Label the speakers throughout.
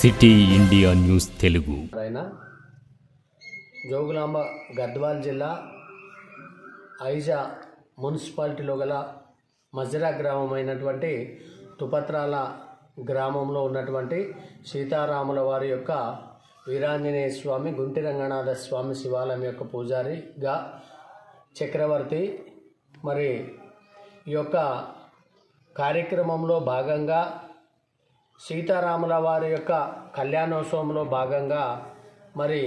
Speaker 1: City India news Telugu.
Speaker 2: Jogulamba Gadwal జిల్లా ఐజా మున్సిపాలిటీలో గల మజ్రా గ్రామమైనటువంటి తుపత్రాల గ్రామంలో ఉన్నటువంటి సీతారాముల వారి యొక్క వీరాంజనేయ స్వామి గుంటి రంగనాథ స్వామి శివాలయం యొక్క పూజారిగా చక్రవర్తి మరి ఈ యొక్క కార్యక్రమంలో భాగంగా సీతారాముల వారి యొక్క కళ్యాణోత్సవంలో భాగంగా మరి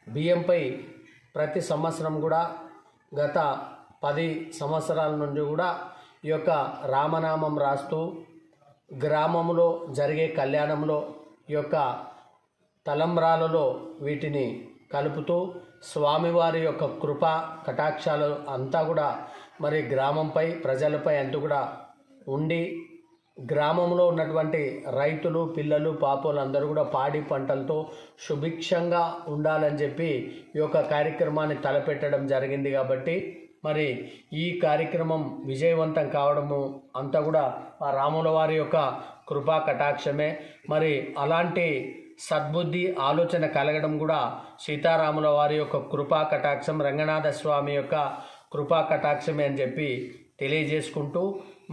Speaker 2: బియ్యంపై ప్రతి సంవత్సరం కూడా గత 10 సంవత్సరాల నుండి కూడా ఈ యొక్క రామనామం రాస్తూ గ్రామంలో జరిగే కళ్యాణంలో ఈ యొక్క తలంబ్రాలలో వీటిని కలుపుతూ స్వామివారి యొక్క కృప కటాక్షాలు అంతా కూడా మరి గ్రామంపై ప్రజలపై అంటూ కూడా ఉండి గ్రామంలో ఉన్నటువంటి రైతులు పిల్లలు పాపోలు అందరూ కూడా పాడి పంటలతో సుభిక్షంగా ఉండాలని చెప్పి ఈ యొక్క కార్యక్రమాన్ని తలపెట్టడం జరిగింది. కాబట్టి మరి ఈ కార్యక్రమం విజయవంతం కావడము అంతా కూడా ఆ రాముల వారి యొక్క కృపా కటాక్షమే. మరి అలాంటి సద్బుద్ధి ఆలోచన కలగడం కూడా సీతారాముల వారి యొక్క కృపా కటాక్షం, రంగనాథ స్వామి యొక్క కృపా కటాక్షమే అని చెప్పి తెలియజేసుకుంటూ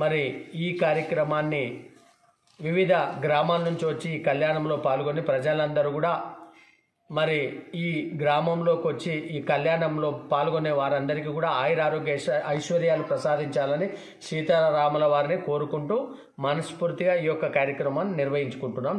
Speaker 2: మరి ఈ కార్యక్రమాన్ని వివిధ గ్రామాల నుంచి వచ్చి ఈ కళ్యాణంలో పాల్గొని ప్రజలందరూ కూడా మరి ఈ గ్రామంలోకి వచ్చి ఈ కళ్యాణంలో పాల్గొనే వారందరికీ కూడా ఆయురారోగ్య ఐశ్వర్యాలు ప్రసాదించాలని సీతారాముల వారిని కోరుకుంటూ మనస్ఫూర్తిగా ఈ యొక్క కార్యక్రమాన్ని నిర్వహించుకుంటున్నాం.